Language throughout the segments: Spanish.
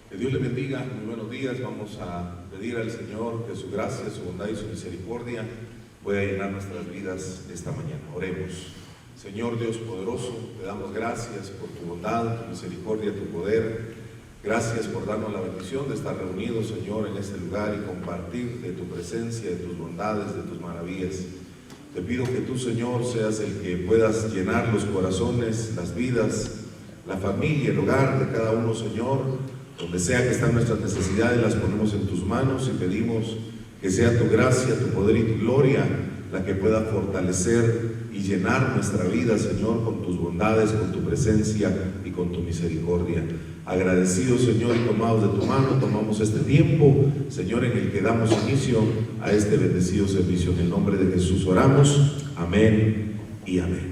Que Dios le bendiga, muy buenos días. Vamos a pedir al Señor que su gracia, su bondad y su misericordia pueda llenar nuestras vidas esta mañana. Oremos. Señor Dios poderoso, te damos gracias por tu bondad, tu misericordia, tu poder. Gracias por darnos la bendición de estar reunidos, Señor, en este lugar y compartir de tu presencia, de tus bondades, de tus maravillas. Te pido que tú, Señor, seas el que puedas llenar los corazones, las vidas, la familia, el hogar de cada uno, Señor. Donde sea que están nuestras necesidades, las ponemos en tus manos y pedimos que sea tu gracia, tu poder y tu gloria la que pueda fortalecer y llenar nuestra vida, Señor, con tus bondades, con tu presencia y con tu misericordia. Agradecidos, Señor, y tomados de tu mano, tomamos este tiempo, Señor, en el que damos inicio a este bendecido servicio. En el nombre de Jesús oramos. Amén y amén.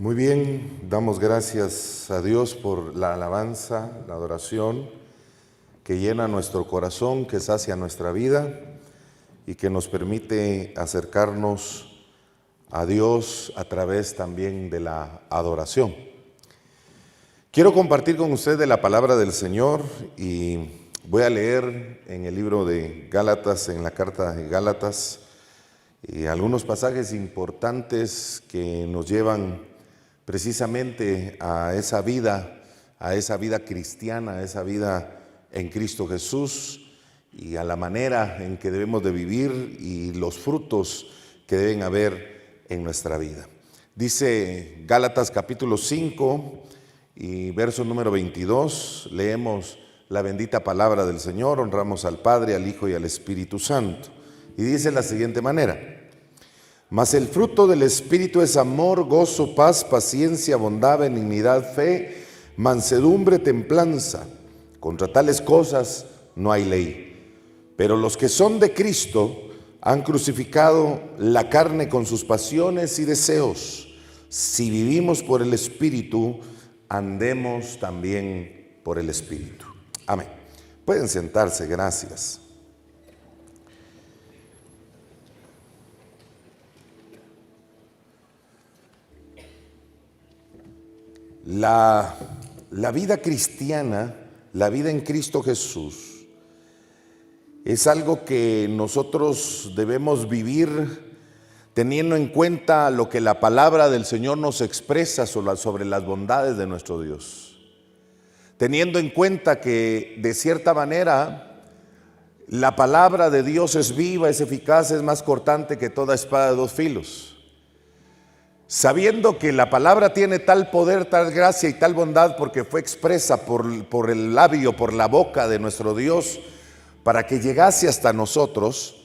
Muy bien, damos gracias a Dios por la alabanza, la adoración que llena nuestro corazón, que sacia nuestra vida y que nos permite acercarnos a Dios a través también de la adoración. Quiero compartir con usted de la palabra del Señor y voy a leer en el libro de Gálatas, en la carta de Gálatas, algunos pasajes importantes que nos llevan precisamente a esa vida cristiana, a esa vida en Cristo Jesús y a la manera en que debemos de vivir y los frutos que deben haber en nuestra vida. Dice Gálatas capítulo 5 y verso número 22, leemos la bendita palabra del Señor, honramos al Padre, al Hijo y al Espíritu Santo. Y dice de la siguiente manera: mas el fruto del Espíritu es amor, gozo, paz, paciencia, bondad, benignidad, fe, mansedumbre, templanza. Contra tales cosas no hay ley. Pero los que son de Cristo han crucificado la carne con sus pasiones y deseos. Si vivimos por el Espíritu, andemos también por el Espíritu. Amén. Pueden sentarse, gracias. La vida cristiana, la vida en Cristo Jesús, es algo que nosotros debemos vivir teniendo en cuenta lo que la palabra del Señor nos expresa sobre las bondades de nuestro Dios. Teniendo en cuenta que de cierta manera la palabra de Dios es viva, es eficaz, es más cortante que toda espada de dos filos. Sabiendo que la palabra tiene tal poder, tal gracia y tal bondad porque fue expresa por el labio, por la boca de nuestro Dios, para que llegase hasta nosotros,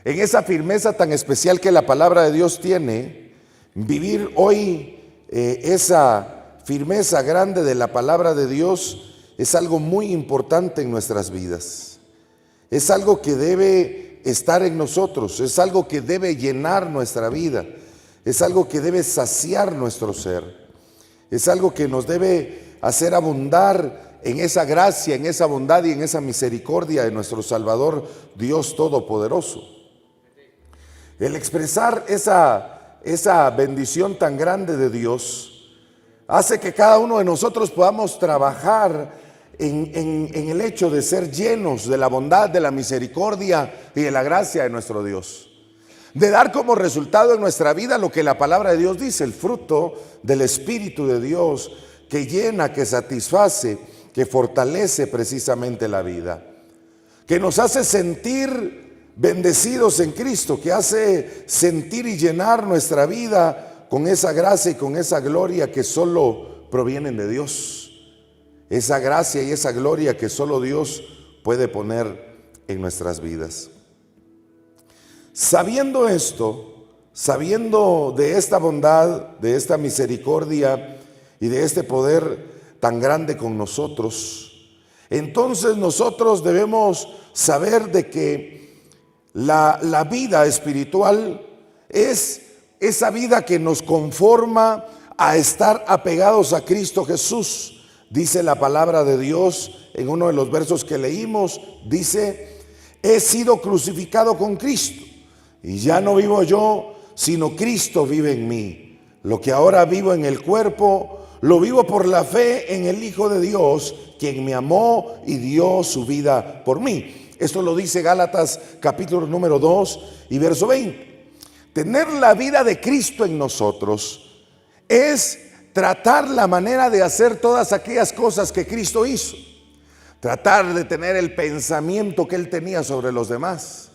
en esa firmeza tan especial que la palabra de Dios tiene, Vivir hoy esa firmeza grande de la palabra de Dios es algo muy importante en nuestras vidas. Es algo que debe estar en nosotros, es algo que debe llenar nuestra vida, es algo que debe saciar nuestro ser, es algo que nos debe hacer abundar en esa gracia, en esa bondad y en esa misericordia de nuestro Salvador, Dios Todopoderoso. El expresar esa bendición tan grande de Dios hace que cada uno de nosotros podamos trabajar en el hecho de ser llenos de la bondad, de la misericordia y de la gracia de nuestro Dios, de dar como resultado en nuestra vida lo que la palabra de Dios dice, el fruto del Espíritu de Dios que llena, que satisface, que fortalece precisamente la vida, que nos hace sentir bendecidos en Cristo, que hace sentir y llenar nuestra vida con esa gracia y con esa gloria que solo provienen de Dios. Esa gracia y esa gloria que solo Dios puede poner en nuestras vidas. Sabiendo esto, sabiendo de esta bondad, de esta misericordia y de este poder tan grande con nosotros, entonces nosotros debemos saber de que la vida espiritual es esa vida que nos conforma a estar apegados a Cristo Jesús. Dice la palabra de Dios en uno de los versos que leímos, dice: he sido crucificado con Cristo y ya no vivo yo, sino Cristo vive en mí. Lo que ahora vivo en el cuerpo, lo vivo por la fe en el Hijo de Dios, quien me amó y dio su vida por mí. Esto lo dice Gálatas capítulo número 2 y verso 20. Tener la vida de Cristo en nosotros es tratar la manera de hacer todas aquellas cosas que Cristo hizo. Tratar de tener el pensamiento que Él tenía sobre los demás.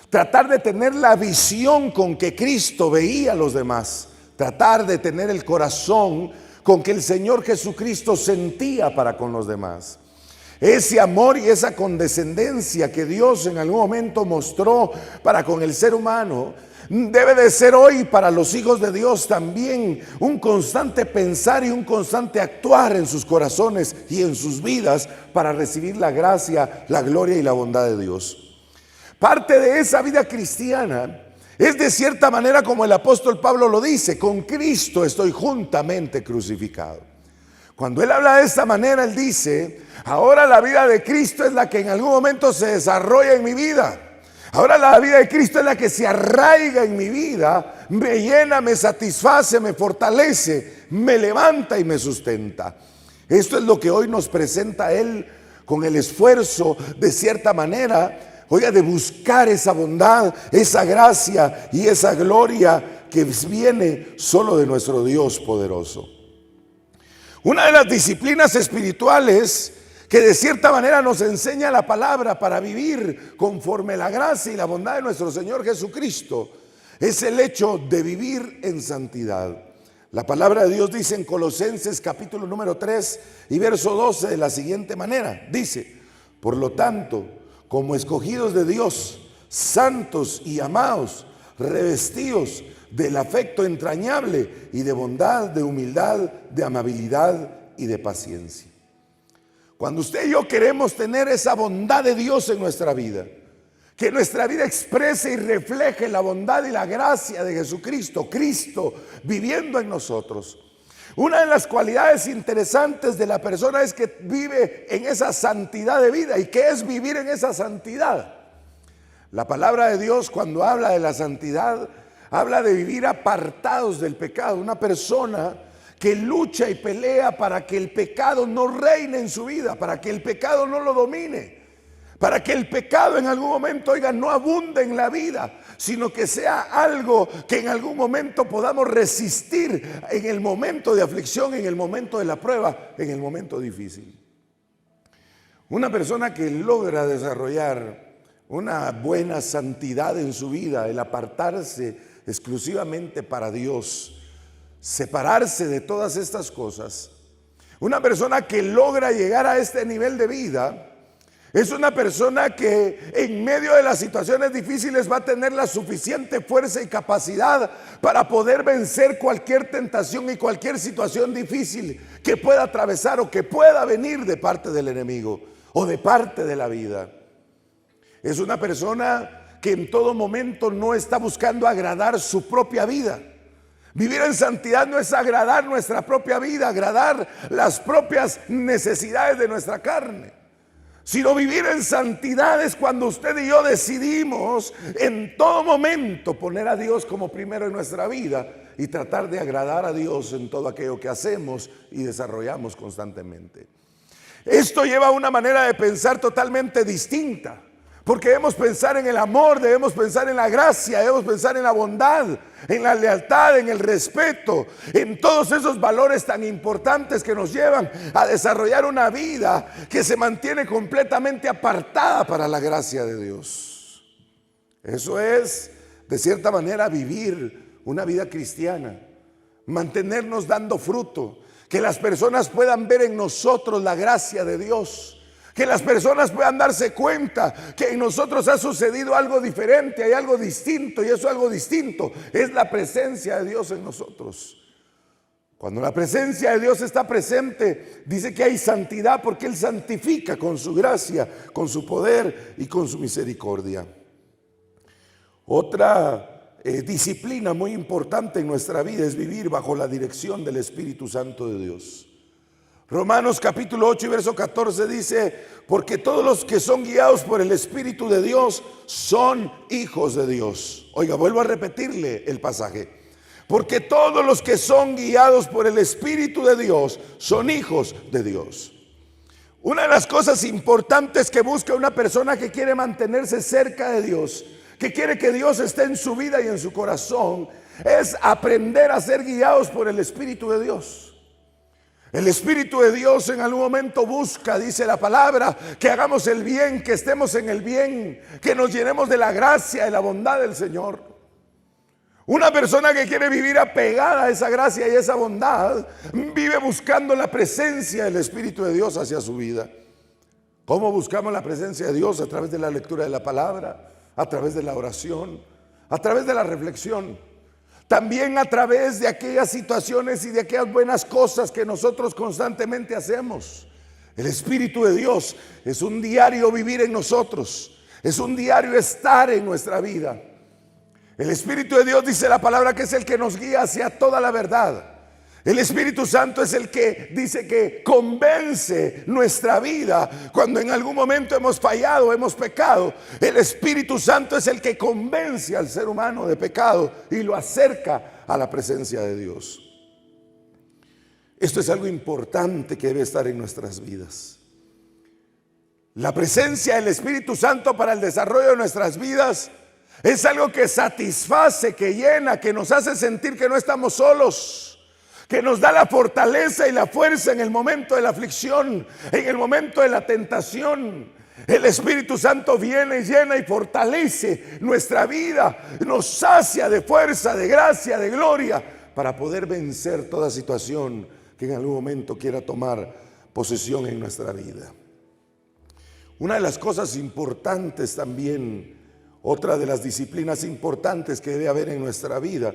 Tratar de tener la visión con que Cristo veía a los demás. Tratar de tener el corazón con que el Señor Jesucristo sentía para con los demás. Ese amor y esa condescendencia que Dios en algún momento mostró para con el ser humano debe de ser hoy para los hijos de Dios también un constante pensar y un constante actuar en sus corazones y en sus vidas para recibir la gracia, la gloria y la bondad de Dios. Parte de esa vida cristiana es de cierta manera como el apóstol Pablo lo dice: con Cristo estoy juntamente crucificado. Cuando él habla de esta manera, él dice: ahora la vida de Cristo es la que en algún momento se desarrolla en mi vida. Ahora la vida de Cristo es la que se arraiga en mi vida, me llena, me satisface, me fortalece, me levanta y me sustenta. Esto es lo que hoy nos presenta Él con el esfuerzo, de cierta manera, oiga, de buscar esa bondad, esa gracia y esa gloria que viene solo de nuestro Dios poderoso. Una de las disciplinas espirituales que de cierta manera nos enseña la palabra para vivir conforme la gracia y la bondad de nuestro Señor Jesucristo es el hecho de vivir en santidad. La palabra de Dios dice en Colosenses capítulo número 3 y verso 12 de la siguiente manera. Dice: por lo tanto, como escogidos de Dios, santos y amados, revestidos del afecto entrañable y de bondad, de humildad, de amabilidad y de paciencia. Cuando usted y yo queremos tener esa bondad de Dios en nuestra vida, que nuestra vida exprese y refleje la bondad y la gracia de Jesucristo, Cristo viviendo en nosotros. Una de las cualidades interesantes de la persona es que vive en esa santidad de vida. ¿Y qué es vivir en esa santidad? La palabra de Dios, cuando habla de la santidad, habla de vivir apartados del pecado. Una persona que lucha y pelea para que el pecado no reine en su vida, para que el pecado no lo domine, para que el pecado en algún momento, oiga, no abunde en la vida, sino que sea algo que en algún momento podamos resistir en el momento de aflicción, en el momento de la prueba, en el momento difícil. Una persona que logra desarrollar una buena santidad en su vida, el apartarse exclusivamente para Dios, separarse de todas estas cosas, una persona que logra llegar a este nivel de vida, Es una persona que en medio de las situaciones difíciles va a tener la suficiente fuerza y capacidad para poder vencer cualquier tentación y cualquier situación difícil que pueda atravesar o que pueda venir de parte del enemigo o de parte de la vida. Es una persona que en todo momento no está buscando agradar su propia vida. Vivir en santidad no es agradar nuestra propia vida, agradar las propias necesidades de nuestra carne. Sino vivir en santidad es cuando usted y yo decidimos en todo momento poner a Dios como primero en nuestra vida y tratar de agradar a Dios en todo aquello que hacemos y desarrollamos constantemente. Esto lleva a una manera de pensar totalmente distinta, porque debemos pensar en el amor, debemos pensar en la gracia, debemos pensar en la bondad, en la lealtad, en el respeto, en todos esos valores tan importantes que nos llevan a desarrollar una vida que se mantiene completamente apartada para la gracia de Dios. Eso es, de cierta manera, vivir una vida cristiana, mantenernos dando fruto, que las personas puedan ver en nosotros la gracia de Dios. Que las personas puedan darse cuenta que en nosotros ha sucedido algo diferente, hay algo distinto, y eso algo distinto es la presencia de Dios en nosotros. Cuando la presencia de Dios está presente, dice que hay santidad porque Él santifica con su gracia, con su poder y con su misericordia. Otra disciplina muy importante en nuestra vida es vivir bajo la dirección del Espíritu Santo de Dios. Romanos capítulo 8 y verso 14 dice: porque todos los que son guiados por el Espíritu de Dios son hijos de Dios. Oiga, vuelvo a repetirle el pasaje. Porque todos los que son guiados por el Espíritu de Dios son hijos de Dios. Una de las cosas importantes que busca una persona que quiere mantenerse cerca de Dios, que quiere que Dios esté en su vida y en su corazón, es aprender a ser guiados por el Espíritu de Dios. El Espíritu de Dios en algún momento busca, dice la palabra, que hagamos el bien, que estemos en el bien, que nos llenemos de la gracia y la bondad del Señor. Una persona que quiere vivir apegada a esa gracia y esa bondad, vive buscando la presencia del Espíritu de Dios hacia su vida. ¿Cómo buscamos la presencia de Dios? A través de la lectura de la palabra, a través de la oración, a través de la reflexión. También a través de aquellas situaciones y de aquellas buenas cosas que nosotros constantemente hacemos. El Espíritu de Dios es un diario vivir en nosotros, es un diario estar en nuestra vida. El Espíritu de Dios, dice la palabra, que es el que nos guía hacia toda la verdad. El Espíritu Santo es el que dice que convence nuestra vida cuando en algún momento hemos fallado, hemos pecado. El Espíritu Santo es el que convence al ser humano de pecado y lo acerca a la presencia de Dios. Esto es algo importante que debe estar en nuestras vidas. La presencia del Espíritu Santo para el desarrollo de nuestras vidas es algo que satisface, que llena, que nos hace sentir que no estamos solos, que nos da la fortaleza y la fuerza en el momento de la aflicción, en el momento de la tentación. El Espíritu Santo viene y llena y fortalece nuestra vida, nos sacia de fuerza, de gracia, de gloria, para poder vencer toda situación que en algún momento quiera tomar posesión en nuestra vida. Una de las cosas importantes también, otra de las disciplinas importantes que debe haber en nuestra vida,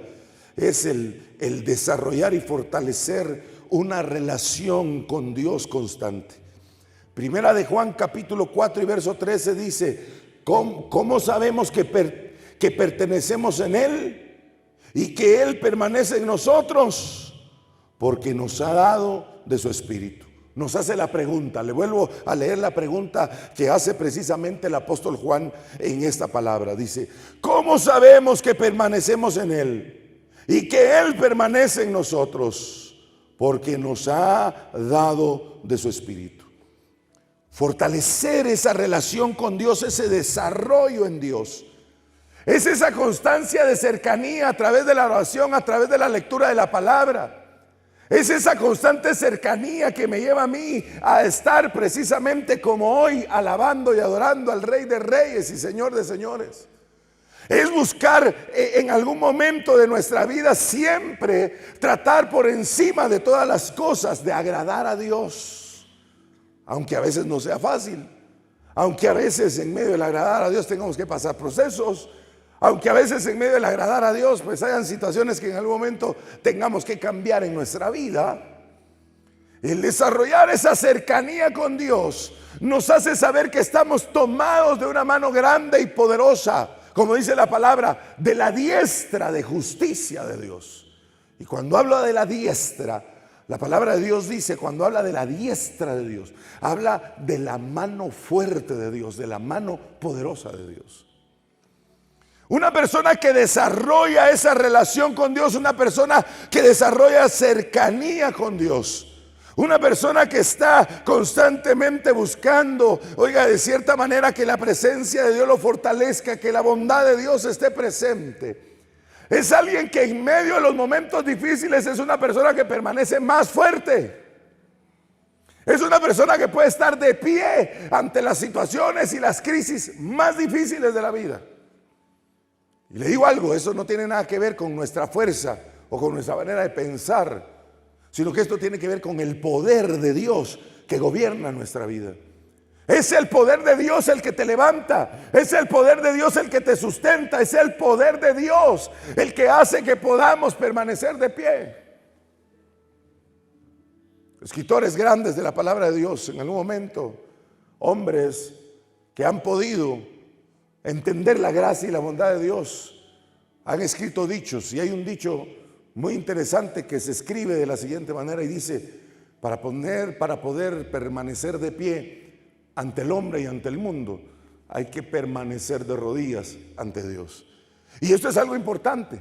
es el desarrollar y fortalecer una relación con Dios constante. Primera de Juan capítulo 4 y verso 13 dice: ¿Cómo sabemos que pertenecemos en Él y que Él permanece en nosotros? Porque nos ha dado de su Espíritu. Nos hace la pregunta, le vuelvo a leer la pregunta que hace precisamente el apóstol Juan en esta palabra. Dice: ¿cómo sabemos que permanecemos en Él y que Él permanece en nosotros? Porque nos ha dado de su Espíritu. Fortalecer esa relación con Dios, ese desarrollo en Dios, es esa constancia de cercanía a través de la oración, a través de la lectura de la palabra. Es esa constante cercanía que me lleva a mí a estar precisamente como hoy, alabando y adorando al Rey de Reyes y Señor de Señores. Es buscar en algún momento de nuestra vida siempre tratar por encima de todas las cosas de agradar a Dios, aunque a veces no sea fácil, Aunque a veces en medio del agradar a Dios tengamos que pasar procesos, aunque a veces en medio del agradar a Dios pues hayan situaciones que en algún momento tengamos que cambiar en nuestra vida, el desarrollar esa cercanía con Dios nos hace saber que estamos tomados de una mano grande y poderosa, como dice la palabra, de la diestra de justicia de Dios. Y cuando habla de la diestra, la palabra de Dios dice, cuando habla de la diestra de Dios, habla de la mano fuerte de Dios, de la mano poderosa de Dios. Una persona que desarrolla esa relación con Dios, una persona que desarrolla cercanía con Dios, una persona que está constantemente buscando, oiga, de cierta manera que la presencia de Dios lo fortalezca, que la bondad de Dios esté presente. Es alguien que en medio de los momentos difíciles es una persona que permanece más fuerte. Es una persona que puede estar de pie ante las situaciones y las crisis más difíciles de la vida. Y le digo algo, eso no tiene nada que ver con nuestra fuerza o con nuestra manera de pensar, sino que esto tiene que ver con el poder de Dios que gobierna nuestra vida. Es el poder de Dios el que te levanta, es el poder de Dios el que te sustenta, es el poder de Dios el que hace que podamos permanecer de pie. Escritores grandes de la palabra de Dios, en algún momento, hombres que han podido entender la gracia y la bondad de Dios, han escrito dichos, y hay un dicho muy interesante que se escribe de la siguiente manera y dice: para poder permanecer de pie ante el hombre y ante el mundo, hay que permanecer de rodillas ante Dios. Y esto es algo importante,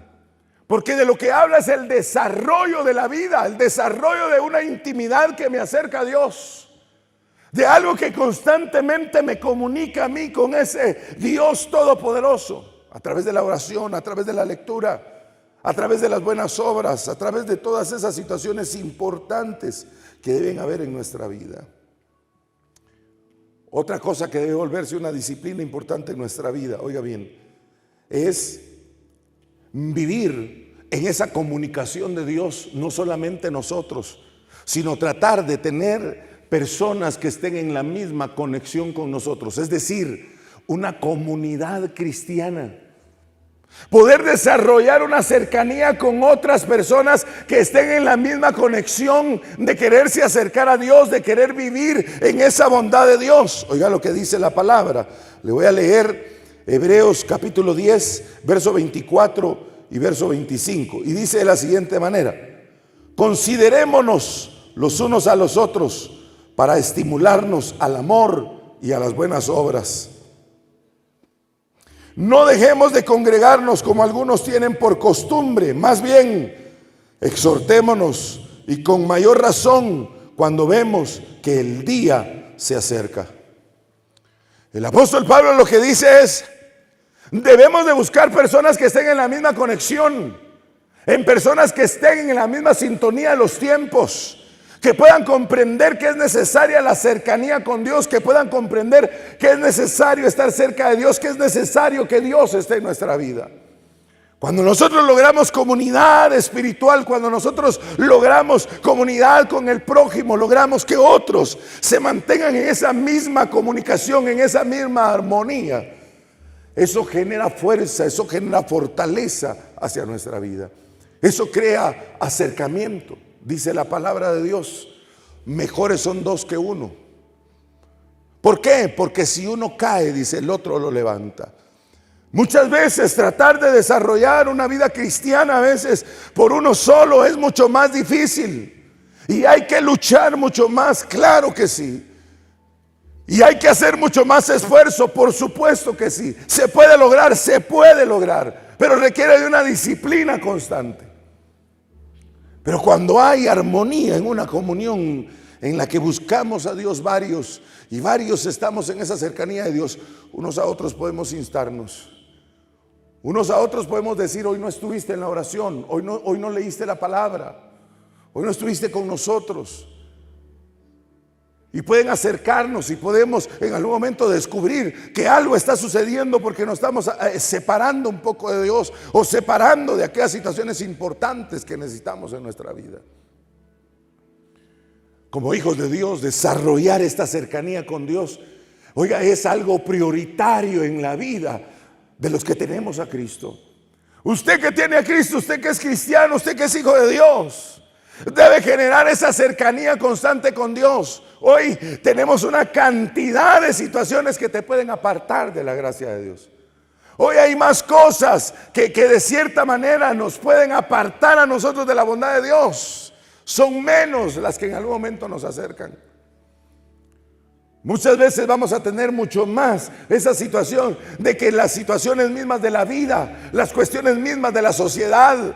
porque de lo que habla es el desarrollo de la vida, el desarrollo de una intimidad que me acerca a Dios, de algo que constantemente me comunica a mí con ese Dios todopoderoso, a través de la oración, a través de la lectura, a través de las buenas obras, a través de todas esas situaciones importantes que deben haber en nuestra vida. Otra cosa que debe volverse una disciplina importante en nuestra vida, oiga bien, es vivir en esa comunicación de Dios, no solamente nosotros, sino tratar de tener personas que estén en la misma conexión con nosotros, es decir, una comunidad cristiana. Poder desarrollar una cercanía con otras personas que estén en la misma conexión de quererse acercar a Dios, de querer vivir en esa bondad de Dios. Oiga lo que dice la palabra. Le voy a leer Hebreos capítulo 10, verso 24 y verso 25. Y dice de la siguiente manera: considerémonos los unos a los otros para estimularnos al amor y a las buenas obras. No dejemos de congregarnos como algunos tienen por costumbre, más bien exhortémonos, y con mayor razón cuando vemos que el día se acerca. El apóstol Pablo lo que dice es: debemos de buscar personas que estén en la misma conexión, en personas que estén en la misma sintonía de los tiempos, que puedan comprender que es necesaria la cercanía con Dios, que puedan comprender que es necesario estar cerca de Dios, que es necesario que Dios esté en nuestra vida. Cuando nosotros logramos comunidad espiritual, cuando nosotros logramos comunidad con el prójimo, logramos que otros se mantengan en esa misma comunicación, en esa misma armonía, eso genera fuerza, eso genera fortaleza hacia nuestra vida. Eso crea acercamiento. Dice la palabra de Dios: mejores son dos que uno. ¿Por qué? Porque si uno cae, dice, el otro lo levanta. Muchas veces tratar de desarrollar una vida cristiana, a veces por uno solo, es mucho más difícil. Y hay que luchar mucho más, claro que sí. Y hay que hacer mucho más esfuerzo, por supuesto que sí. Se puede lograr, pero requiere de una disciplina constante. Pero cuando hay armonía en una comunión en la que buscamos a Dios varios estamos en esa cercanía de Dios, unos a otros podemos instarnos. Unos a otros podemos decir: hoy no estuviste en la oración, hoy no leíste la palabra, hoy no estuviste con nosotros. Y pueden acercarnos y podemos en algún momento descubrir que algo está sucediendo porque nos estamos separando un poco de Dios, o separando de aquellas situaciones importantes que necesitamos en nuestra vida. Como hijos de Dios, desarrollar esta cercanía con Dios, Oiga, es algo prioritario en la vida de los que tenemos a Cristo. Usted que tiene a Cristo, usted que es cristiano, usted que es hijo de Dios, debe generar esa cercanía constante con Dios. Hoy tenemos una cantidad de situaciones que te pueden apartar de la gracia de Dios. Hoy hay más cosas que de cierta manera nos pueden apartar a nosotros de la bondad de Dios. Son menos las que en algún momento nos acercan. Muchas veces vamos a tener mucho más esa situación de que las situaciones mismas de la vida, las cuestiones mismas de la sociedad,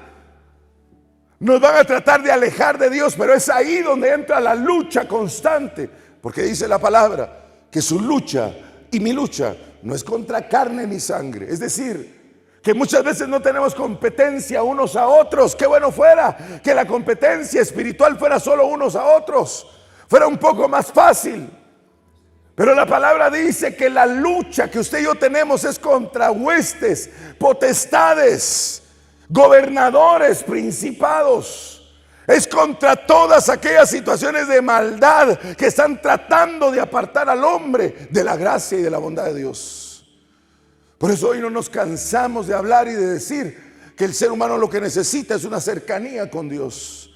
nos van a tratar de alejar de Dios, pero es ahí donde entra la lucha constante, porque dice la palabra que su lucha y mi lucha no es contra carne ni sangre. Es decir, que muchas veces no tenemos competencia unos a otros. Qué bueno fuera que la competencia espiritual fuera solo unos a otros, fuera un poco más fácil. Pero la palabra dice que la lucha que usted y yo tenemos es contra huestes, potestades, gobernadores, principados. Es contra todas aquellas situaciones de maldad que están tratando de apartar al hombre de la gracia y de la bondad de Dios. Por eso hoy no nos cansamos de hablar y de decir que el ser humano lo que necesita es una cercanía con Dios.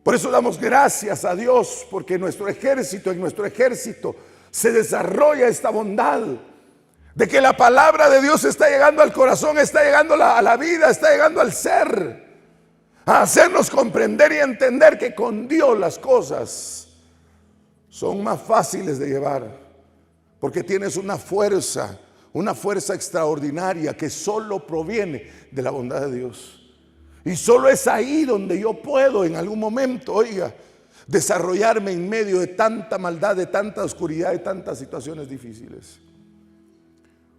Por eso damos gracias a Dios, porque en nuestro ejército se desarrolla esta bondad de que la palabra de Dios está llegando al corazón, está llegando a la vida, está llegando al ser, a hacernos comprender y entender que con Dios las cosas son más fáciles de llevar, porque tienes una fuerza extraordinaria que solo proviene de la bondad de Dios. Y solo es ahí donde yo puedo en algún momento, oiga, desarrollarme en medio de tanta maldad, de tanta oscuridad, de tantas situaciones difíciles.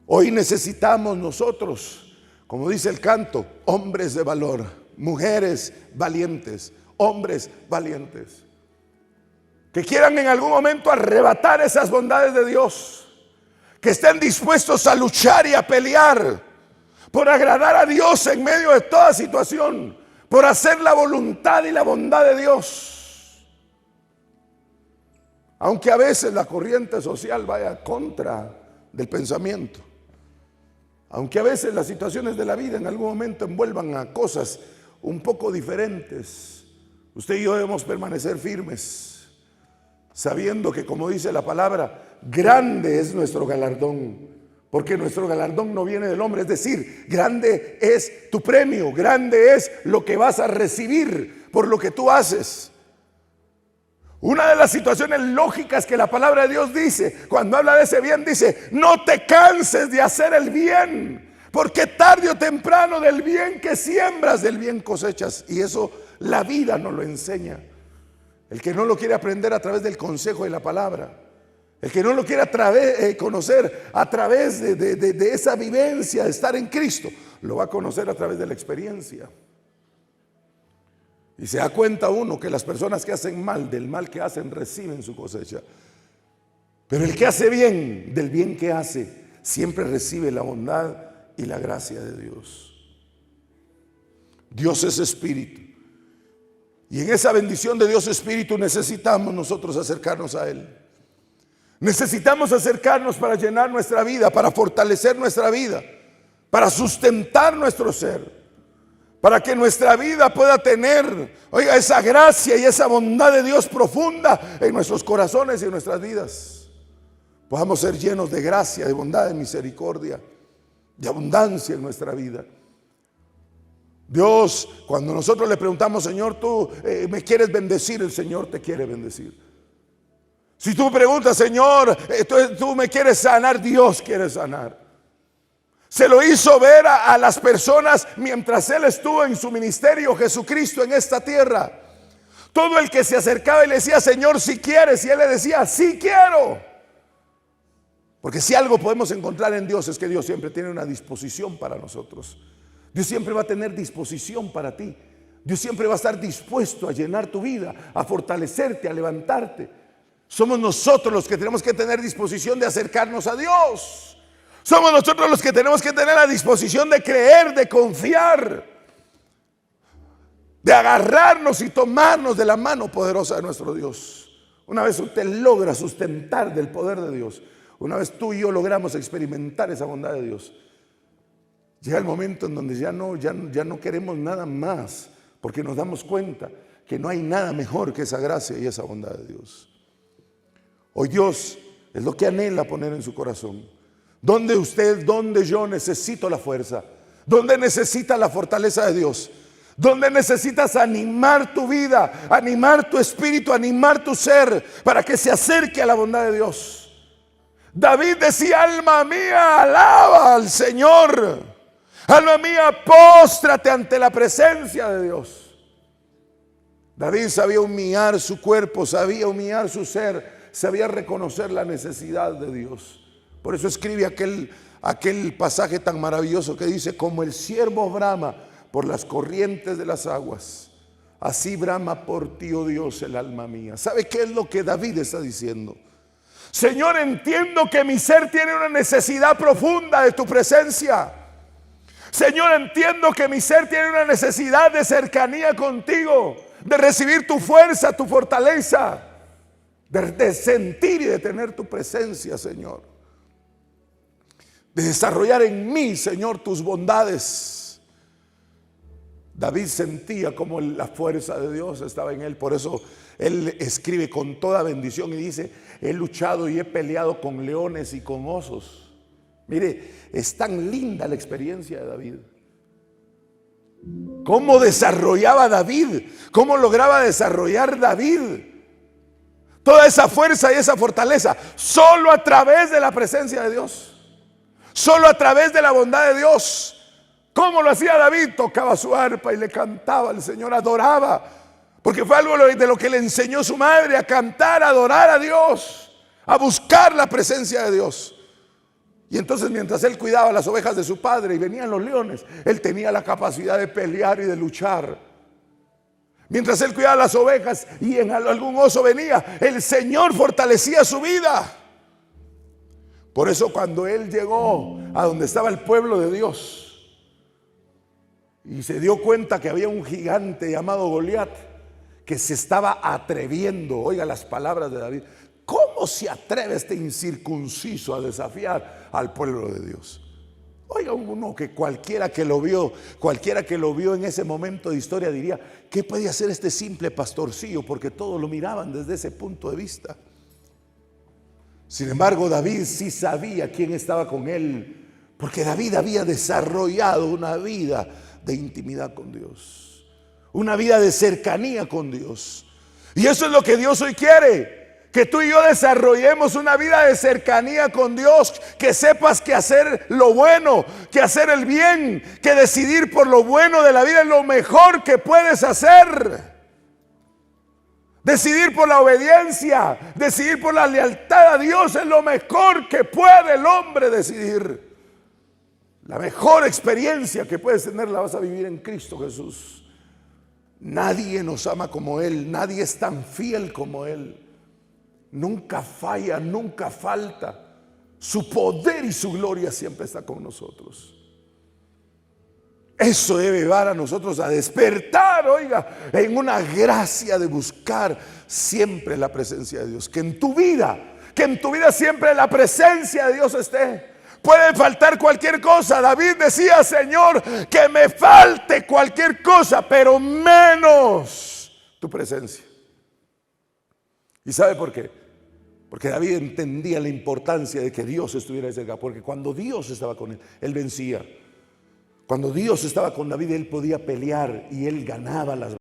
Hoy necesitamos nosotros, como dice el canto, hombres de valor, mujeres valientes, hombres valientes, que quieran en algún momento arrebatar esas bondades de Dios, que estén dispuestos a luchar y a pelear por agradar a Dios en medio de toda situación, por hacer la voluntad y la bondad de Dios. Aunque a veces la corriente social vaya contra del pensamiento, aunque a veces las situaciones de la vida en algún momento envuelvan a cosas un poco diferentes, usted y yo debemos permanecer firmes, sabiendo que, como dice la palabra, grande es nuestro galardón. Porque nuestro galardón no viene del hombre, es decir, grande es tu premio, grande es lo que vas a recibir por lo que tú haces. Una de las situaciones lógicas que la palabra de Dios dice, cuando habla de ese bien, dice, no te canses de hacer el bien, porque tarde o temprano del bien que siembras, del bien cosechas. Y eso la vida nos lo enseña. El que no lo quiere aprender a través del consejo de la palabra, el que no lo quiere conocer a través de esa vivencia de estar en Cristo, lo va a conocer a través de la experiencia. Y se da cuenta uno que las personas que hacen mal, del mal que hacen, reciben su cosecha. Pero el que hace bien, del bien que hace, siempre recibe la bondad y la gracia de Dios. Dios es espíritu. Y en esa bendición de Dios espíritu necesitamos nosotros acercarnos a Él. Necesitamos acercarnos para llenar nuestra vida, para fortalecer nuestra vida, para sustentar nuestro ser, para que nuestra vida pueda tener, oiga, esa gracia y esa bondad de Dios profunda en nuestros corazones y en nuestras vidas. Podamos ser llenos de gracia, de bondad, de misericordia, de abundancia en nuestra vida. Dios, cuando nosotros le preguntamos, Señor, ¿tú me quieres bendecir? El Señor te quiere bendecir. Si tú preguntas, Señor, tú me quieres sanar, Dios quiere sanar. Se lo hizo ver a las personas mientras Él estuvo en su ministerio, Jesucristo, en esta tierra. Todo el que se acercaba y le decía, Señor, si quieres, y Él le decía, sí quiero. Porque si algo podemos encontrar en Dios es que Dios siempre tiene una disposición para nosotros. Dios siempre va a tener disposición para ti. Dios siempre va a estar dispuesto a llenar tu vida, a fortalecerte, a levantarte. Somos nosotros los que tenemos que tener disposición de acercarnos a Dios. Somos nosotros los que tenemos que tener la disposición de creer, de confiar, de agarrarnos y tomarnos de la mano poderosa de nuestro Dios. Una vez usted logra sustentar del poder de Dios, una vez tú y yo logramos experimentar esa bondad de Dios, llega el momento en donde ya no queremos nada más, porque nos damos cuenta que no hay nada mejor que esa gracia y esa bondad de Dios. Hoy Dios es lo que anhela poner en su corazón. ¿Dónde usted, dónde yo necesito la fuerza? ¿Dónde necesita la fortaleza de Dios? ¿Dónde necesitas animar tu vida, animar tu espíritu, animar tu ser para que se acerque a la bondad de Dios? David decía: alma mía, alaba al Señor. Alma mía, póstrate ante la presencia de Dios. David sabía humillar su cuerpo, sabía humillar su ser, sabía reconocer la necesidad de Dios. Por eso escribe aquel pasaje tan maravilloso que dice: como el ciervo brama por las corrientes de las aguas, así brama por ti, oh Dios, el alma mía. ¿Sabe qué es lo que David está diciendo? Señor, entiendo que mi ser tiene una necesidad profunda de tu presencia. Señor, entiendo que mi ser tiene una necesidad de cercanía contigo, de recibir tu fuerza, tu fortaleza, de sentir y de tener tu presencia, Señor, de desarrollar en mí, Señor, tus bondades. David sentía como la fuerza de Dios estaba en él. Por eso él escribe con toda bendición y dice: he luchado y he peleado con leones y con osos. Mire, es tan linda la experiencia de David. ¿Cómo desarrollaba David? ¿Cómo lograba desarrollar David toda esa fuerza y esa fortaleza? Solo a través de la presencia de Dios, solo a través de la bondad de Dios. ¿Cómo lo hacía David? Tocaba su arpa y le cantaba al Señor, adoraba, porque fue algo de lo que le enseñó su madre, a cantar, a adorar a Dios, a buscar la presencia de Dios. Y entonces, mientras él cuidaba las ovejas de su padre y venían los leones, él tenía la capacidad de pelear y de luchar. Mientras él cuidaba las ovejas y en algún oso venía, el Señor fortalecía su vida. Por eso, cuando él llegó a donde estaba el pueblo de Dios y se dio cuenta que había un gigante llamado Goliat que se estaba atreviendo, oiga las palabras de David: ¿cómo se atreve este incircunciso a desafiar al pueblo de Dios? Oiga, uno que cualquiera que lo vio en ese momento de historia diría: ¿qué puede hacer este simple pastorcillo? Porque todos lo miraban desde ese punto de vista. Sin embargo, David sí sabía quién estaba con él, porque David había desarrollado una vida de intimidad con Dios, una vida de cercanía con Dios. Y eso es lo que Dios hoy quiere, que tú y yo desarrollemos una vida de cercanía con Dios, que sepas que hacer lo bueno, que hacer el bien, que decidir por lo bueno de la vida es lo mejor que puedes hacer. Decidir por la obediencia, decidir por la lealtad a Dios es lo mejor que puede el hombre decidir. La mejor experiencia que puedes tener la vas a vivir en Cristo Jesús. Nadie nos ama como Él, nadie es tan fiel como Él. Nunca falla, nunca falta. Su poder y su gloria siempre está con nosotros. Eso debe llevar a nosotros a despertar, oiga, en una gracia de buscar siempre la presencia de Dios. Que en tu vida siempre la presencia de Dios esté. Puede faltar cualquier cosa. David decía: Señor, que me falte cualquier cosa, pero menos tu presencia. ¿Y sabe por qué? Porque David entendía la importancia de que Dios estuviera cerca. Porque cuando Dios estaba con él, él vencía. Cuando Dios estaba con David, él podía pelear y él ganaba las